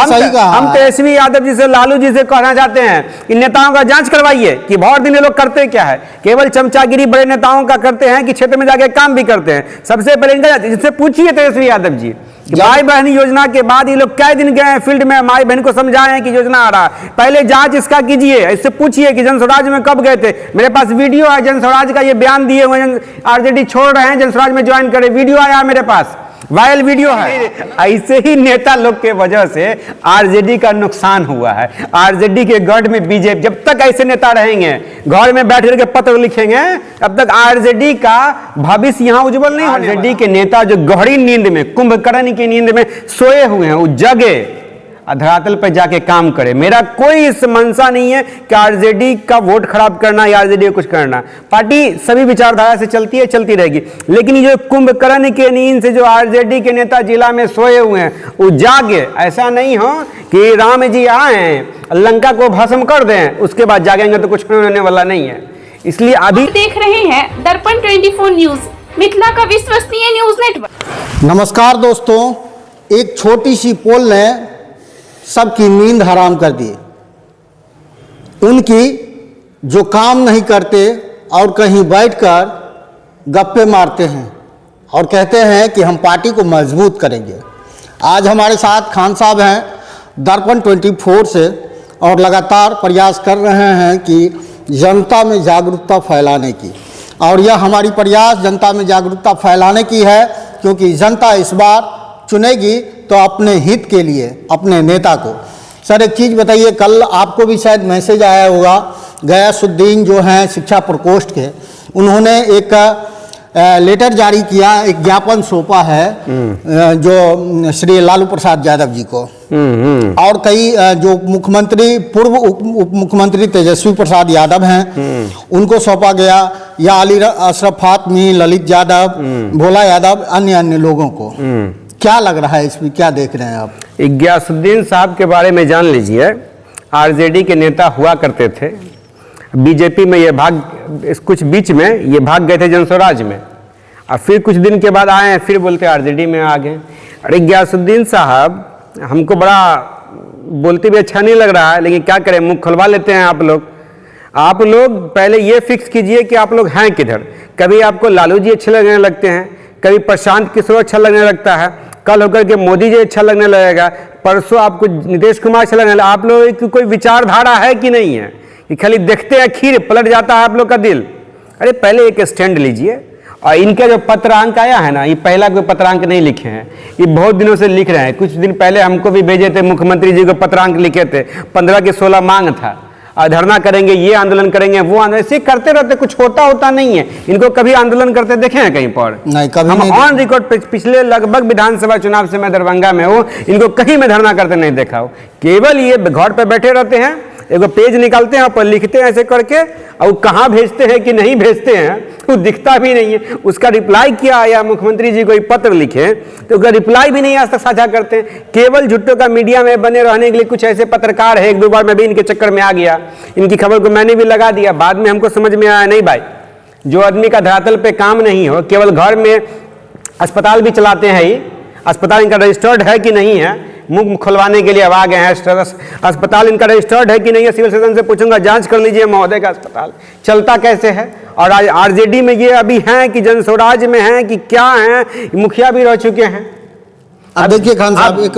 सही कहा। हम तेजस्वी यादव जी से, लालू जी से कहना चाहते हैं कि नेताओं का जांच करवाइए कि बहुत दिन ये लोग करते क्या है। केवल चमचागिरी बड़े नेताओं का करते हैं कि क्षेत्र में जाके काम भी करते हैं। सबसे पहले इनका जिससे पूछिए तेजस्वी यादव जी, माई बहन योजना के बाद ये लोग कै दिन गए हैं फील्ड में, माई बहन को समझाए कि योजना आ रहा है। पहले जांच इसका कीजिए, इससे पूछिए कि जनस्वराज में कब गए थे। मेरे पास वीडियो है जनस्वराज का, ये बयान दिए हुए आरजेडी छोड़ रहे हैं, जनस्वराज में ज्वाइन करें, वीडियो आया मेरे पास, वायरल वीडियो है। ऐसे ही नेता लोग के वजह से आरजेडी का नुकसान हुआ है। आरजेडी के गढ़ में बीजेपी, जब तक ऐसे नेता रहेंगे घर में बैठ करके पत्र लिखेंगे, तब तक आरजेडी का भविष्य यहां उज्जवल नहीं होने। आरजेडी के नेता जो गहरी नींद में, कुंभकर्ण की नींद में सोए हुए हैं, वो जगे धरातल पर जाके काम करे। मेरा कोई इस मंशा नहीं है कि आरजेडी का वोट खराब करना या आरजेडी को कुछ करना। पार्टी सभी विचारधारा से चलती है, चलती रहेगी, लेकिन ये जो कुंभकर्ण के नींद से जो आरजेडी के नेता जिला में सोए हुए हैं, वो जागे। ऐसा नहीं हो कि राम जी आए लंका को भस्म कर दें, उसके बाद जागेंगे तो कुछ होने वाला नहीं है। इसलिए अभी देख रहे हैं दर्पण 24 न्यूज, मिथिला का विश्वसनीय न्यूज नेटवर्क। नमस्कार दोस्तों, एक छोटी सी पोल ने सबकी नींद हराम कर दी। उनकी जो काम नहीं करते और कहीं बैठकर गप्पे मारते हैं और कहते हैं कि हम पार्टी को मजबूत करेंगे। आज हमारे साथ खान साहब हैं दर्पण 24 से, और लगातार प्रयास कर रहे हैं कि जनता में जागरूकता फैलाने की, और यह हमारी प्रयास जनता में जागरूकता फैलाने की है, क्योंकि जनता इस बार चुनेगी तो अपने हित के लिए अपने नेता को। सर एक चीज़ बताइए, कल आपको भी शायद मैसेज आया होगा, गयासुद्दीन जो हैं शिक्षा प्रकोष्ठ के, उन्होंने एक लेटर जारी किया, एक ज्ञापन सौंपा है जो श्री लालू प्रसाद यादव जी को, और कई जो मुख्यमंत्री, पूर्व उप मुख्यमंत्री तेजस्वी प्रसाद यादव हैं, उनको सौंपा गया, या अली अशरफ फातमी, ललित यादव, भोला यादव, अन्य अन्य लोगों को। क्या लग रहा है इसमें, क्या देख रहे हैं आप? गयासुद्दीन साहब के बारे में जान लीजिए, आरजेडी के नेता हुआ करते थे, बीजेपी में ये कुछ बीच में ये भाग गए थे जनस्वराज में, और फिर कुछ दिन के बाद आए, फिर बोलते आरजेडी में आ गए। अरे गयासुद्दीन साहब, हमको बड़ा बोलते भी अच्छा नहीं लग रहा है, लेकिन क्या करें, मुंह खुलवा लेते हैं आप लोग। आप लोग पहले ये फिक्स कीजिए कि आप लोग हैं किधर। कभी आपको लालू जी अच्छे लगने लगते हैं, कभी प्रशांत किशोर अच्छा लगने लगता है, कल होकर के मोदी जी अच्छा लगने लगेगा, परसों आपको नीतीश कुमार अच्छा लगने लगेगा। आप लोगों की कोई विचारधारा है कि नहीं है, कि खाली देखते हैं खीर पलट जाता है आप लोग का दिल। अरे पहले एक स्टैंड लीजिए। और इनका जो पत्रांक आया है ना, ये पहला कोई पत्रांक नहीं लिखे हैं, ये बहुत दिनों से लिख रहे हैं। कुछ दिन पहले हमको भी भेजे थे, मुख्यमंत्री जी को पत्रांक लिखे थे, 15 के 16 मांग था, और धरना करेंगे, ये आंदोलन करेंगे, वो आंदोलन, ऐसे करते रहते, कुछ होता नहीं है। इनको कभी आंदोलन करते देखे हैं कहीं पर? नहीं, कभी हम नहीं। ऑन रिकॉर्ड पिछले लगभग विधानसभा चुनाव से मैं दरभंगा में हूँ, इनको कहीं मैं धरना करते नहीं देखा हूँ। केवल ये घर पे बैठे रहते हैं, एगो पेज निकालते हैं, पर लिखते हैं ऐसे करके, और कहाँ भेजते हैं कि नहीं भेजते हैं वो दिखता भी नहीं है। उसका रिप्लाई किया आया, मुख्यमंत्री जी को पत्र लिखे तो उसका रिप्लाई भी नहीं आज तक साझा करते हैं। केवल झुट्टों का मीडिया में बने रहने के लिए कुछ ऐसे पत्रकार है, एक दो बार मैं भी इनके चक्कर में आ गया, इनकी खबर को मैंने भी लगा दिया। बाद में हमको समझ में आया, नहीं भाई, जो आदमी का धरातल पे काम नहीं हो, केवल घर में अस्पताल भी चलाते हैं ही, अस्पताल इनका रजिस्टर्ड है कि नहीं है, मुंह खुलवाने के लिए अब आ गए हैं। अस्पताल इनका रजिस्टर्ड है कि नहीं है, सिविल सर्जन से पूछूंगा, जांच कर लीजिए महोदय का अस्पताल चलता कैसे है। और आज आरजेडी में ये अभी हैं कि जनस्वराज में हैं कि क्या हैं, मुखिया भी रह चुके हैं। अब देखिए खान साहब, एक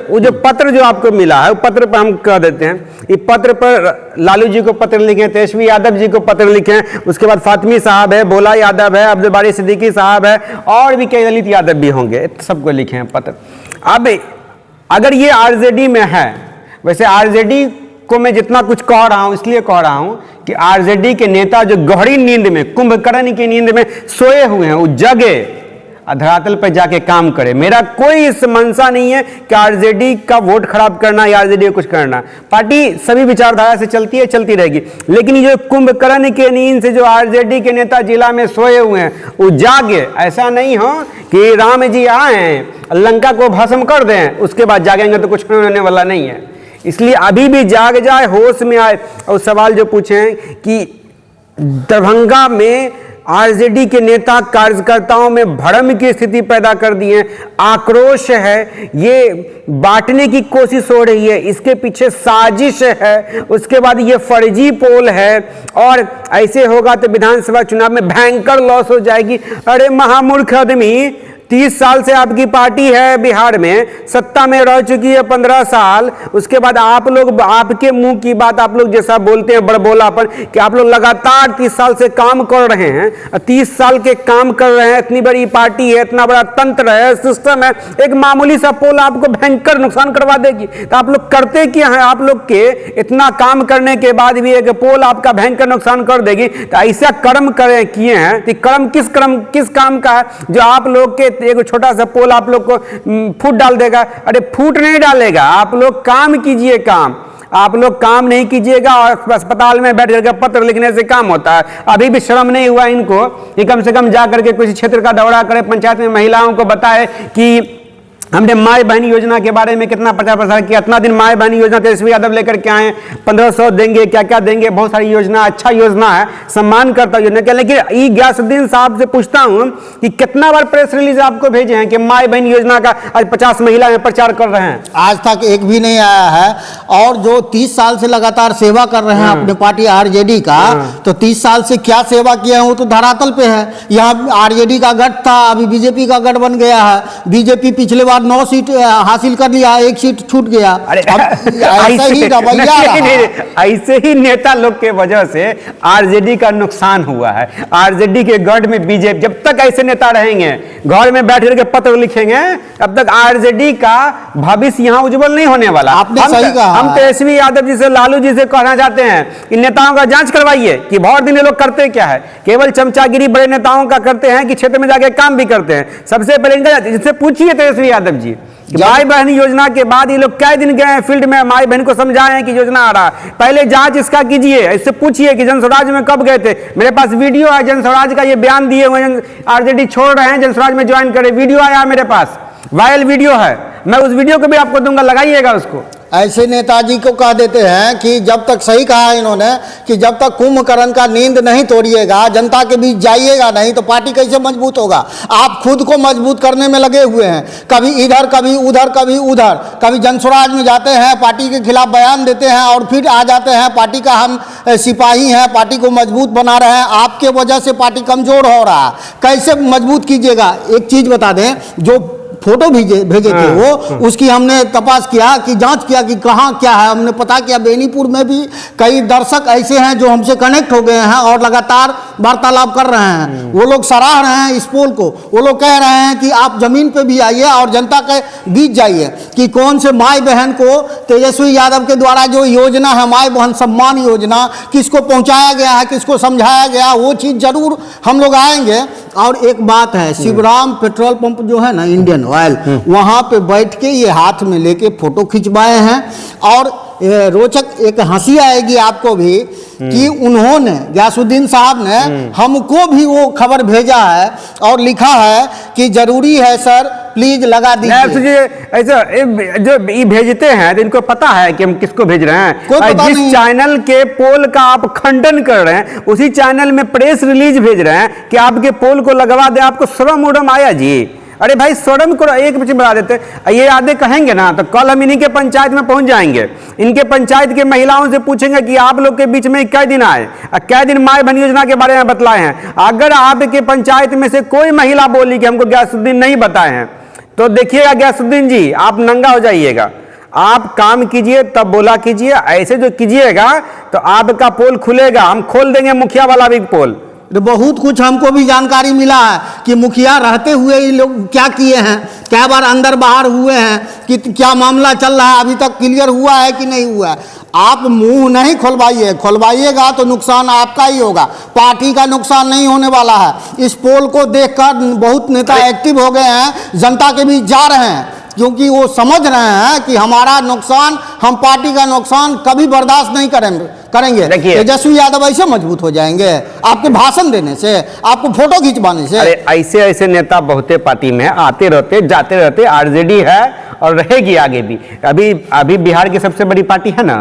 वो जो पत्र जो आपको मिला है, वो पत्र पर हम कह देते हैं, ये पत्र पर लालू जी को पत्र लिखे, तेजस्वी यादव जी को पत्र लिखे, उसके बाद फातमी साहब है, भोला यादव है, अब्दुल बारी सिद्दीकी साहब है, और भी कई ललित यादव भी होंगे, सबको लिखे हैं पत्र। अब अगर ये आरजेडी में है, वैसे आरजेडी को मैं जितना कुछ कह रहा हूं इसलिए कह रहा हूं कि आरजेडी के नेता जो गहरी नींद में, कुंभकर्ण की नींद में सोए हुए हैं, वो जगे धरातल पर जाके काम करे। मेरा कोई इस मंशा नहीं है कि आरजेडी का वोट खराब करना या आरजेडी को कुछ करना। पार्टी सभी विचारधारा से चलती है, चलती रहेगी, लेकिन ये जो कुंभकर्ण के नींद से जो आरजेडी के नेता जिला में सोए हुए हैं, वो जागे। ऐसा नहीं हो कि राम जी आए लंका को भस्म कर दें, उसके बाद जागेंगे तो कुछ होने वाला नहीं है। इसलिए अभी भी जाग जाए, होश में आए। और सवाल जो पूछे कि दरभंगा में आरजेडी के नेता कार्यकर्ताओं में भ्रम की स्थिति पैदा कर दी है, आक्रोश है, ये बांटने की कोशिश हो रही है, इसके पीछे साजिश है, उसके बाद ये फर्जी पोल है और ऐसे होगा तो विधानसभा चुनाव में भयंकर लॉस हो जाएगी। अरे महामूर्ख आदमी, 30 साल से आपकी पार्टी है बिहार में, सत्ता में रह चुकी है 15 साल, उसके बाद आप लोग, आपके मुंह की बात आप लोग जैसा बोलते हैं बड़बोलापन कि आप लोग लगातार 30 साल से काम कर रहे हैं, 30 साल के काम कर रहे हैं, इतनी बड़ी पार्टी है, इतना बड़ा तंत्र है, सिस्टम है, एक मामूली सा पोल आपको भयंकर नुकसान करवा देगी। तो आप लोग करते क्या है? आप लोग के इतना काम करने के बाद भी एक पोल आपका भयंकर नुकसान कर देगी। तो ऐसा कर्म किए हैं, तो कर्म किस काम का है जो आप लोग के एक छोटा सा पोल आप लोग को फूट डाल देगा? अरे फूट नहीं डालेगा, आप लोग काम कीजिए। आप लोग काम नहीं कीजिएगा और अस्पताल में बैठ करके पत्र लिखने से काम होता है। अभी भी शर्म नहीं हुआ इनको कि कम से कम जा करके कुछ क्षेत्र का दौरा करे, पंचायत में महिलाओं को बताए कि हमने माय बहन योजना के बारे में कितना प्रचार प्रसार किया। इतना दिन माय बहन योजना तेजस्वी यादव लेकर के आए, 1500 देंगे, क्या क्या देंगे, बहुत सारी योजना, अच्छा योजना है, सम्मान करता योजना क्या। लेकिन ई गयासुद्दीन साहब से पूछता हूं कि कितना बार प्रेस रिलीज आपको भेजे हैं कि माय बहन योजना का आज 50 महिला में प्रचार कर रहे हैं? आज तक एक भी नहीं आया है। और जो 30 साल से लगातार सेवा कर रहे हैं अपने पार्टी आरजेडी का, तो 30 साल से क्या सेवा किया है वो तो धरातल पे है। यहाँ आरजेडी का गढ़ था, अभी बीजेपी का गढ़ बन गया है। बीजेपी पिछले बार 9 सीट हासिल कर लिया, 1 सीट छूट गया। ऐसे ही नेता लोग के वजह से आरजेडी का नुकसान हुआ है। आरजेडी के गढ़ में बीजेपी, जब तक ऐसे नेता रहेंगे, घर में बैठ करके पत्र लिखेंगे, तब तक आरजेडी का भविष्य यहाँ उज्जवल नहीं होने वाला। आपने सही कहा। हम तेजस्वी यादव जी से, लालू जी से कहना चाहते हैं कि नेताओं का जांच करवाइए कि बहुत दिन ये लोग करते क्या है। केवल चमचागिरी बड़े नेताओं का करते हैं कि क्षेत्र में जाके काम भी करते हैं। सबसे पहले इनका जिससे पूछिए तेजस्वी यादव जी, माई बहन योजना के बाद ये लोग कई दिन गए हैं फील्ड में, माई बहन को समझाएं कि योजना आ रहा है। पहले जांच इसका कीजिए, इससे पूछिए कि जनस्वराज में कब गए थे। मेरे पास वीडियो है जनस्वराज का, ये बयान दिए हुए आरजेडी छोड़ रहे हैं, जनस्वराज में ज्वाइन करें, वीडियो आया मेरे पास, वायरल वीडियो है, मैं उस वीडियो को भी आपको दूंगा, लगाइएगा उसको। ऐसे नेताजी को कह देते हैं कि जब तक, सही कहा इन्होंने, कि जब तक कुंभकर्ण का नींद नहीं तोड़िएगा, जनता के बीच जाइएगा नहीं, तो पार्टी कैसे मजबूत होगा। आप खुद को मजबूत करने में लगे हुए हैं, कभी इधर कभी उधर, कभी उधर, कभी जनस्वराज में जाते हैं, पार्टी के खिलाफ बयान देते हैं और फिर आ जाते हैं पार्टी का हम सिपाही हैं, पार्टी को मजबूत बना रहे हैं। आपके वजह से पार्टी कमजोर हो रहा है, कैसे मजबूत कीजिएगा। एक चीज़ बता दें, जो फोटो भेजे थे वो, उसकी हमने तपास किया, कि जांच किया कि कहाँ क्या है। हमने पता किया बेनीपुर में भी कई दर्शक ऐसे हैं जो हमसे कनेक्ट हो गए हैं और लगातार वार्तालाप कर रहे हैं। वो लोग सराह रहे हैं इस पोल को। वो लोग कह रहे हैं कि आप जमीन पे भी आइए और जनता के बीच जाइए कि कौन से माई बहन को तेजस्वी यादव के द्वारा जो योजना है, माई बहन सम्मान योजना, किसको पहुँचाया गया है, किसको समझाया गया, वो चीज़ जरूर हम लोग आएंगे। और एक बात है, शिवराम पेट्रोल पंप जो है ना, इंडियन ऑयल, वहाँ पे बैठ के ये हाथ में लेके फोटो खिंचवाए हैं। और रोचक एक हंसी आएगी आपको भी कि उन्होंने, गयासुद्दीन साहब ने हमको भी वो खबर भेजा है और लिखा है कि जरूरी है सर, प्लीज लगा दीजिए। ऐसा जो भेजते हैं तो इनको पता है कि हम किसको भेज रहे हैं। जिस चैनल के पोल का आप खंडन कर रहे हैं, उसी चैनल में प्रेस रिलीज भेज रहे हैं कि आपके पोल को लगवा दे। आपको शर्म उर्म आया जी? अरे भाई शर्म करो। एक बच्चे बढ़ा देते, ये आधे कहेंगे ना तो कल हम इन्हीं के पंचायत में पहुंच जाएंगे, इनके पंचायत के महिलाओं से पूछेंगे कि आप लोग के बीच में कै दिन आए, कै दिन माय बहन योजना के बारे में बतलाए हैं। अगर आपके पंचायत में से कोई महिला बोली कि हमको गयासुद्दीन नहीं बताए हैं, तो देखिएगा गयासुद्दीन जी, आप नंगा हो जाइएगा। आप काम कीजिए तब बोला कीजिए, ऐसे जो कीजिएगा तो आपका पोल खुलेगा। हम खोल देंगे मुखिया वाला भी पोल। बहुत कुछ हमको भी जानकारी मिला है कि मुखिया रहते हुए ये लोग क्या किए हैं, क्या बार अंदर बाहर हुए हैं, कि क्या मामला चल रहा है, अभी तक क्लियर हुआ है कि नहीं हुआ है। आप मुंह नहीं खोलवाइएगा तो नुकसान आपका ही होगा, पार्टी का नुकसान नहीं होने वाला है। इस पोल को देखकर बहुत नेता एक्टिव हो गए हैं, जनता के बीच जा रहे हैं, क्योंकि वो समझ रहे हैं कि हमारा नुकसान, हम पार्टी का नुकसान कभी बर्दाश्त नहीं करेंगे। तेजस्वी यादव ऐसे मजबूत हो जाएंगे आपके भाषण देने से, आपको फोटो खिंचवाने से। अरे ऐसे नेता बहुते पार्टी में आते रहते जाते रहते। आरजेडी है और रहेगी आगे भी। अभी बिहार की सबसे बड़ी पार्टी है ना,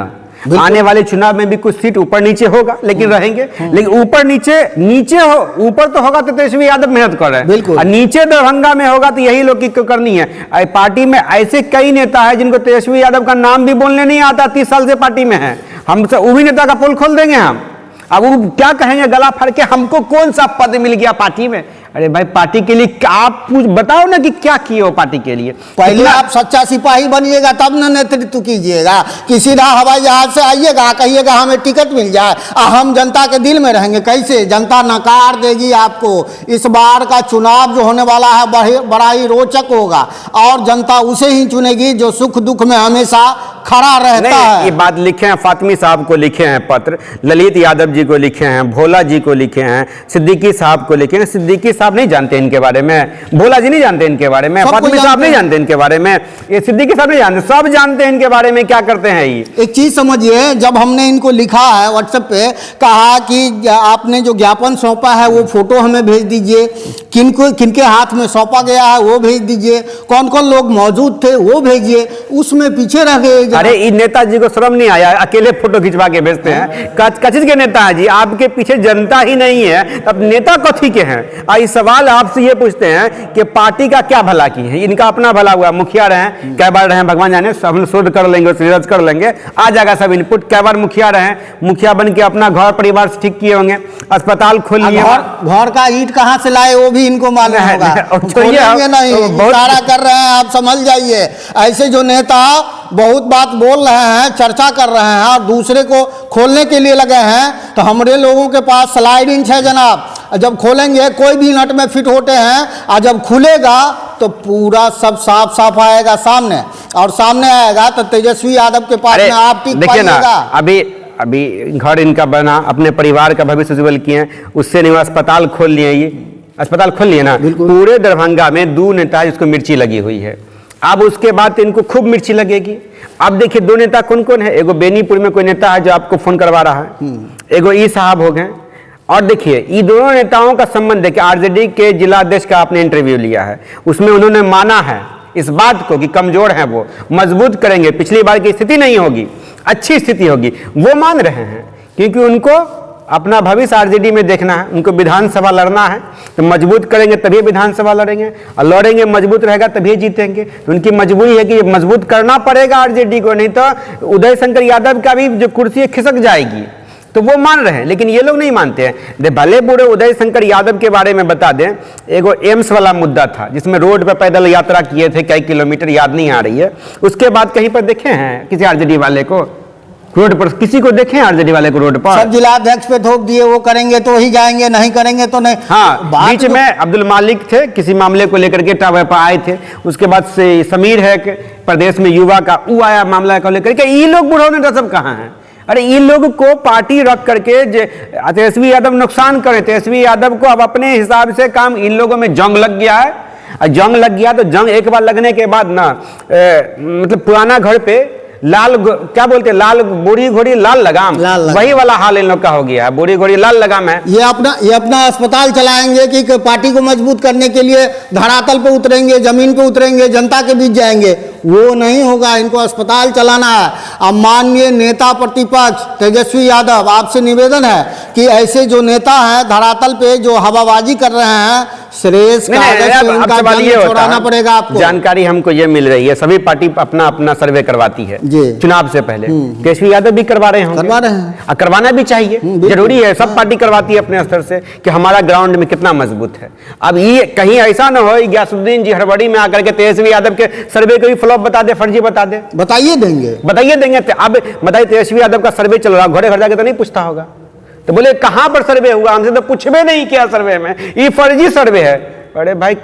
आने वाले चुनाव में भी कुछ सीट ऊपर नीचे होगा, लेकिन रहेंगे। लेकिन ऊपर नीचे ऊपर तो होगा तो तेजस्वी यादव मेहनत कर रहे हैं, बिल्कुल। और नीचे दरभंगा में होगा तो यही लोग की करनी है। पार्टी में ऐसे कई नेता है जिनको तेजस्वी यादव का नाम भी बोलने नहीं आता, 30 साल से पार्टी में है। हम वो भी नेता का पोल खोल देंगे हम, अब वो क्या कहेंगे गला फाड़ के, हमको कौन सा पद मिल गया पार्टी में। अरे भाई पार्टी के लिए आप बताओ ना कि क्या किए हो पार्टी के लिए। पहले आप सच्चा सिपाही बनिएगा तब ना नेतृत्व कीजिएगा, कि सीधा हवाई जहाज से आइएगा, कहिएगा हमें टिकट मिल जाए और हम जनता के दिल में रहेंगे। कैसे जनता नकार देगी आपको। इस बार का चुनाव जो होने वाला है बड़ा ही रोचक होगा, और जनता उसे ही चुनेगी जो सुख दुख में हमेशा खड़ा रहता है। ये बात लिखे हैं फातिमी साहब को, लिखे हैं पत्र, ललित यादव जी को लिखे हैं, भोला जी को लिखे हैं, सिद्दीकी साहब को लिखे हैं। सिद्दीकी साहब नहीं जानते इनके बारे में, भोला जी नहीं जानते इनके बारे में, फातिमी साहब नहीं जानते इनके बारे में, ये सिद्दीकी साहब नहीं जानते, सब जानते हैं इनके बारे में क्या करते हैं। ये एक चीज समझिए, जब हमने इनको लिखा है व्हाट्सएप पे, कहा कि आपने जो ज्ञापन सौंपा है वो फोटो हमें भेज दीजिए, किनके हाथ में सौंपा गया है वो भेज दीजिए, कौन कौन लोग मौजूद थे वो भेजिए, उसमें पीछे रह गए। अरे इन नेताजी को शर्म नहीं आया, अकेले फोटो खिंचवा के भेजते हैं। कचिज के नेता है जी, आपके पीछे जनता ही नहीं है, तब नेता कथी के हैं। इस सवाल आपसे ये पूछते हैं कि पार्टी का क्या भला की है। इनका अपना भला हुआ, मुखिया रहे, कै बार रहे भगवान जाने, सब शोध कर लेंगे, रिसर्च कर लेंगे, आ जाएगा सब इनपुट। कै बार मुखिया रहे, मुखिया बन के अपना घर परिवार से ठीक किए होंगे, अस्पताल खोल लिए, घर का ईंट कहाँ से लाए वो भी इनको मालूम होगा। खोलेंगे नहीं, इशारा कर रहे हैं, आप समझ जाइए। ऐसे जो नेता बहुत बात बोल रहे हैं, चर्चा कर रहे हैं और दूसरे को खोलने के लिए लगे हैं, तो हमारे लोगों के पास स्लाइड इंच है जनाब। जब खोलेंगे कोई भी नट में फिट होते हैं, और जब खुलेगा तो पूरा सब साफ साफ आएगा सामने, और सामने आएगा तो तेजस्वी यादव के पास में आप टिक पाइएगा। अभी घर इनका बना, अपने परिवार का भविष्य उज्जवल किए, उससे नहीं अस्पताल खोल लिए, ये अस्पताल खोल लिए ना। पूरे दरभंगा में 2 नेता जिसको मिर्ची लगी हुई है, अब उसके बाद इनको खूब मिर्ची लगेगी। अब देखिए 2 नेता कौन कौन है। एगो बेनीपुर में कोई नेता है जो आपको फोन करवा रहा है, एगो ई साहब हो गए। और देखिए ये दोनों नेताओं का संबंध देखिए, आरजेडी के जिला अध्यक्ष का आपने इंटरव्यू लिया है, उसमें उन्होंने माना है इस बात को कि कमजोर है, वो मजबूत करेंगे, पिछली बार की स्थिति नहीं होगी, अच्छी स्थिति होगी, वो मान रहे हैं। क्योंकि उनको अपना भविष्य आरजेडी में देखना है, उनको विधानसभा लड़ना है, तो मजबूत करेंगे तभी विधानसभा लड़ेंगे, और लड़ेंगे मजबूत रहेगा तभी जीतेंगे। तो उनकी मजबूरी है कि मजबूत करना पड़ेगा आरजेडी को, नहीं तो उदय शंकर यादव का भी जो कुर्सी खिसक जाएगी। तो वो मान रहे हैं, लेकिन ये लोग नहीं मानते हैं। भले बूढ़े उदय शंकर यादव के बारे में बता दें, एगो एम्स वाला मुद्दा था जिसमें रोड पर पैदल यात्रा किए थे, कई किलोमीटर याद नहीं आ रही है। उसके बाद कहीं पर देखे हैं किसी आरजेडी वाले को रोड पर, किसी को देखे आरजेडी वाले को रोड पर? सब जिला अध्यक्ष पे थोप दिए, वो करेंगे तो ही जाएंगे, नहीं करेंगे तो नहीं। हाँ, बीच में अब्दुल मालिक थे, किसी मामले को लेकर के टावर पर आए थे। उसके बाद से समीर है प्रदेश में युवा का, वो आया मामला को लेकर के। ये लोग बूढ़ों ने सब कहाँ हैं? अरे इन लोग को पार्टी रख करके तेजस्वी यादव नुकसान करे। तेजस्वी यादव को अब अपने हिसाब से काम, इन लोगों में जंग लग गया है, और जंग लग गया तो जंग एक बार लगने के बाद ना मतलब पुराना घर पे लाल क्या बोलते हैं, लाल बूढ़ी घोड़ी लाल लगाम, वही वाला हाल इन लोग का हो गया है। बूढ़ी घोड़ी लाल लगाम है। ये अपना अस्पताल चलाएंगे कि पार्टी को मजबूत करने के लिए धरातल पे उतरेंगे, जमीन पे उतरेंगे, जनता के बीच जाएंगे, वो नहीं होगा। इनको अस्पताल चलाना है। अब माननीय नेता प्रतिपक्ष तेजस्वी यादव, आपसे निवेदन है कि ऐसे जो नेता हैं धरातल पे जो हवाबाजी कर रहे हैं, श्रेष्ठ छोड़ाना पड़ेगा आपको। जानकारी हमको ये मिल रही है, सभी पार्टी अपना अपना सर्वे करवाती है चुनाव से पहले। तेजस्वी यादव भी करवा रहे हैं, करवाना भी चाहिए, जरूरी है। सब पार्टी करवाती है अपने स्तर से कि हमारा ग्राउंड में कितना मजबूत है। अब ये कहीं ऐसा ना हो गयासुद्दीन जी हड़बड़ी में आकर के तेजस्वी यादव के सर्वे को भी फ्लॉप बता दे, फर्जी बता दे। बताइए देंगे। अब बताइए तेजस्वी यादव का सर्वे चल रहा, घरे घर जाके तो नहीं पूछता होगा, तो बोले कहां पर सर्वे हुआ, हमसे तो कुछ भी नहीं किया सर्वे में, ये फर्जी सर्वे है। अरे भाई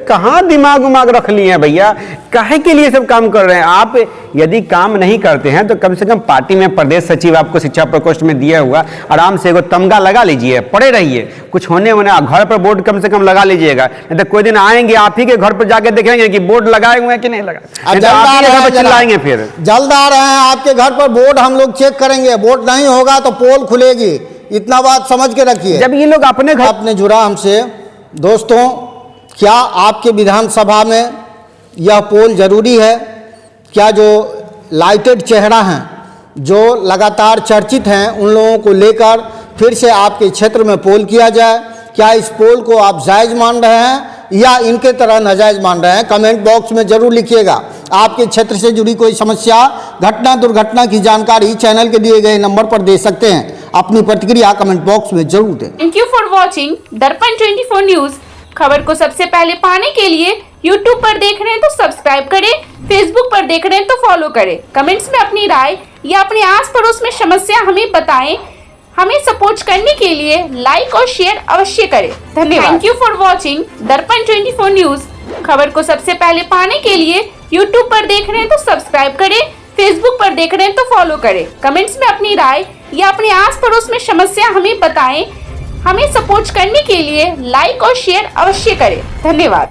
कहां दिमाग उमाग रख लिए हैं भैया, काहे के लिए सब काम कर रहे हैं आप? यदि काम नहीं करते हैं तो कम से कम पार्टी में प्रदेश सचिव आपको शिक्षा प्रकोष्ठ में दिया हुआ, आराम से एगो तमगा लगा लीजिए, पड़े रहिए, कुछ होने घर पर बोर्ड कम से कम लगा लीजिएगा। नहीं तो कोई दिन आएंगे आप ही के घर पर जाके देखेंगे कि बोर्ड लगाए हुए हैं कि नहीं लगाए, चिल्लाएंगे। फिर जल्द आ रहे हैं आपके घर पर बोर्ड, हम लोग चेक करेंगे, बोर्ड नहीं होगा तो पोल खुलेगी, इतना बात समझ के रखिए। जब ये लोग अपने घर आपने जुड़ा हमसे, दोस्तों क्या आपके विधानसभा में यह पोल जरूरी है? क्या जो लाइटेड चेहरा हैं जो लगातार चर्चित हैं उन लोगों को लेकर फिर से आपके क्षेत्र में पोल किया जाए। क्या इस पोल को आप जायज़ मान रहे हैं या इनके तरह नाजायज़ मान रहे हैं? कमेंट बॉक्स में ज़रूर लिखिएगा। आपके क्षेत्र से जुड़ी कोई समस्या, घटना, दुर्घटना की जानकारी चैनल के दिए गए नंबर पर दे सकते हैं। अपनी प्रतिक्रिया कमेंट बॉक्स में जरूर दें। थैंक यू फॉर वॉचिंग दर्पण 24 न्यूज। खबर को सबसे पहले पाने के लिए यूट्यूब पर देख रहे हैं तो सब्सक्राइब करें, फेसबुक पर देख रहे हैं तो फॉलो करें। कमेंट्स में अपनी राय या अपने आस पड़ोस में समस्या हमें बताएं। हमें सपोर्ट करने के लिए लाइक और शेयर अवश्य करें। धन्यवाद। थैंक यू फॉर वॉचिंग दर्पण 24 न्यूज। खबर को सबसे पहले पाने के लिए यूट्यूब पर देख रहे हैं तो सब्सक्राइब करें, फेसबुक पर देख रहे हैं तो फॉलो करें। कमेंट्स में अपनी राय या अपने आस पड़ोस में समस्या हमें बताएं। हमें सपोर्ट करने के लिए लाइक और शेयर अवश्य करें। धन्यवाद।